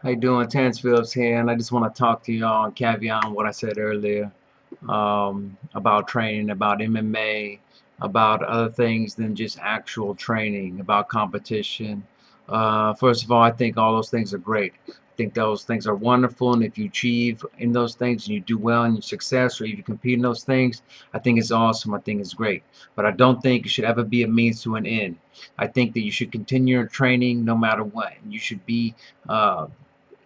How you doing? Terrence Phillips here, and I just want to talk to y'all and caveat on what I said earlier about training, about MMA, about other things than just actual training, about competition. First of all, I think all those things are great. I think those things are wonderful, and if you achieve in those things and you do well in your success, or if you compete in those things, I think it's awesome. I think it's great. But I don't think it should ever be a means to an end. I think that you should continue your training no matter what. You should be uh,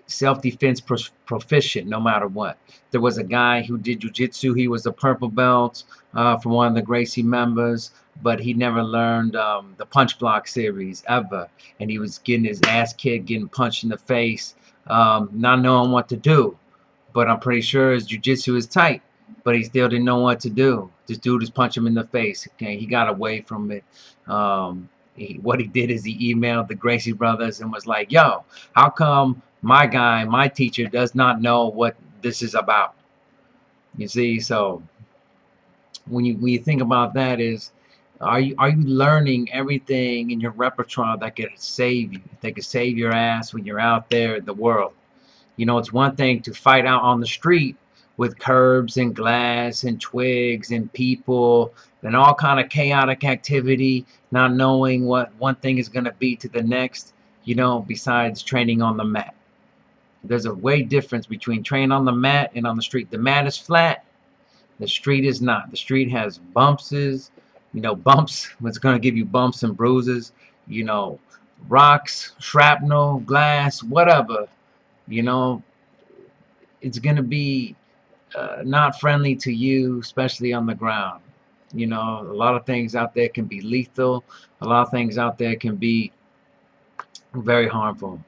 self-defense proficient no matter what. There was a guy who did jiu-jitsu. He was a purple belt from one of the Gracie members, but he never learned the punch block series ever, and he was getting his ass kicked, getting punched in the face, not knowing what to do. But I'm pretty sure his jiu-jitsu is tight, but he still didn't know what to do. This dude just punched him in the face. Okay, he got away from it. What he did is he emailed the Gracie brothers and was like, "Yo, how come my guy, my teacher, does not know what this is about?" You see, so when you think about that, is are you learning everything in your repertoire that could save you, that could save your ass when you're out there in the world? You know, it's one thing to fight out on the street with curbs and glass and twigs and people and all kind of chaotic activity, not knowing what one thing is going to be to the next, besides training on the mat. There's a way difference between training on the mat and on the street. The mat is flat, the street is not. The street has bumps. It's going to give you bumps and bruises, you know, rocks, shrapnel, glass, whatever. You know, it's going to be not friendly to you, especially on the ground. You know, a lot of things out there can be lethal. A lot of things out there can be very harmful.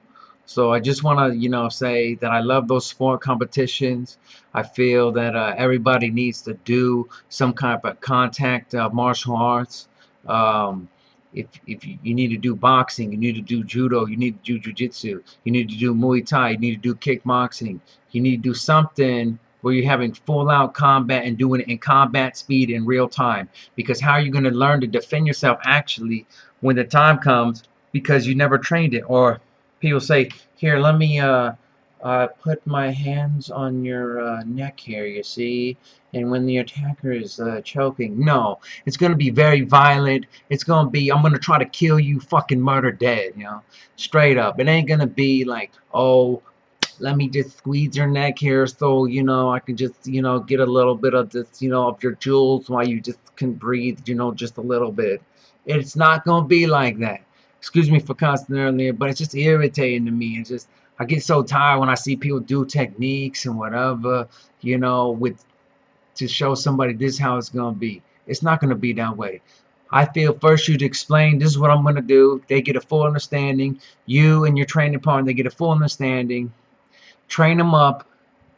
So I just want to, say that I love those sport competitions. I feel that everybody needs to do some kind of contact martial arts. Um, if you need to do boxing, you need to do judo, you need to do jiu-jitsu, you need to do Muay Thai, you need to do kickboxing, you need to do something where you're having full out combat and doing it in combat speed in real time. Because how are you going to learn to defend yourself actually when the time comes, because you never trained it? Or people say, here, let me put my hands on your neck here, you see, and when the attacker is choking. No, it's going to be very violent. It's going to be, I'm going to try to kill you, fucking murder dead, straight up. It ain't going to be like, oh, let me just squeeze your neck here so, I can just, get a little bit of this, of your jewels while you just can breathe, just a little bit. It's not going to be like that. Excuse me for cussing earlier, but it's just irritating to me. It's just, I get so tired when I see people do techniques and whatever, with to show somebody this is how it's going to be. It's not going to be that way. I feel first you'd explain, this is what I'm going to do. They get a full understanding. You and your training partner, they get a full understanding. Train them up,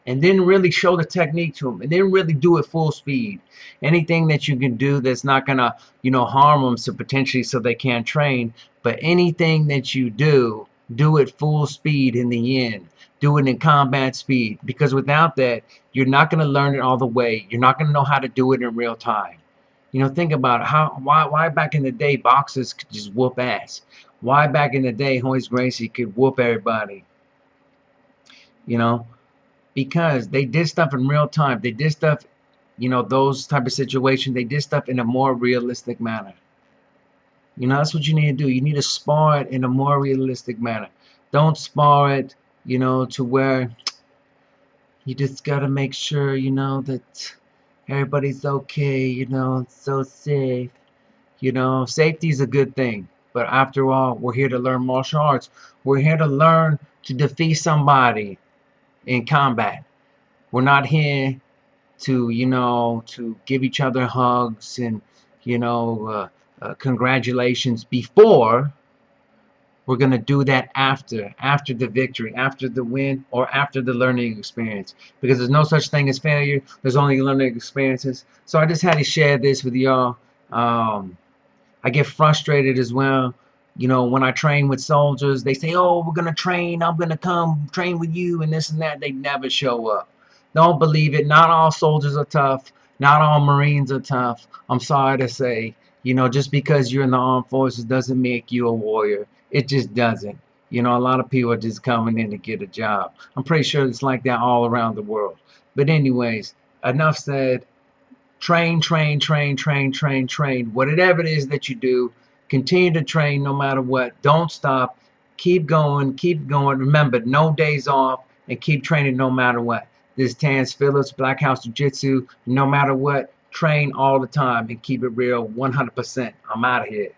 and then really show the technique to them, and then really do it full speed. Anything that you can do that's not gonna, harm them, so potentially so they can't train. But anything that you do it full speed in the end. Do it in combat speed, because without that, you're not gonna learn it all the way. You're not gonna know how to do it in real time. Think about it. Why back in the day boxers could just whoop ass? Why back in the day Royce Gracie could whoop everybody? You know, because they did stuff in real time. They did stuff, those type of situations. They did stuff in a more realistic manner. That's what you need to do. You need to spar it in a more realistic manner. Don't spar it, to where you just gotta make sure, that everybody's okay, it's so safe. Safety is a good thing. But after all, we're here to learn martial arts. We're here to learn to defeat somebody in combat. We're not here to, to give each other hugs and, congratulations before. We're going to do that after the victory, after the win, or after the learning experience. Because there's no such thing as failure. There's only learning experiences. So I just had to share this with y'all. I get frustrated as well. When I train with soldiers, they say, oh, we're going to train. I'm going to come train with you and this and that. They never show up. Don't believe it. Not all soldiers are tough. Not all Marines are tough. I'm sorry to say, just because you're in the armed forces doesn't make you a warrior. It just doesn't. You know, a lot of people are just coming in to get a job. I'm pretty sure it's like that all around the world. But anyways, enough said. Train, train, train, train, train, train. Whatever it is that you do, continue to train no matter what. Don't stop. Keep going, keep going. Remember, no days off, and keep training no matter what. This is Terrence Phillips, Black House Jiu Jitsu. No matter what, train all the time and keep it real 100%. I'm out of here.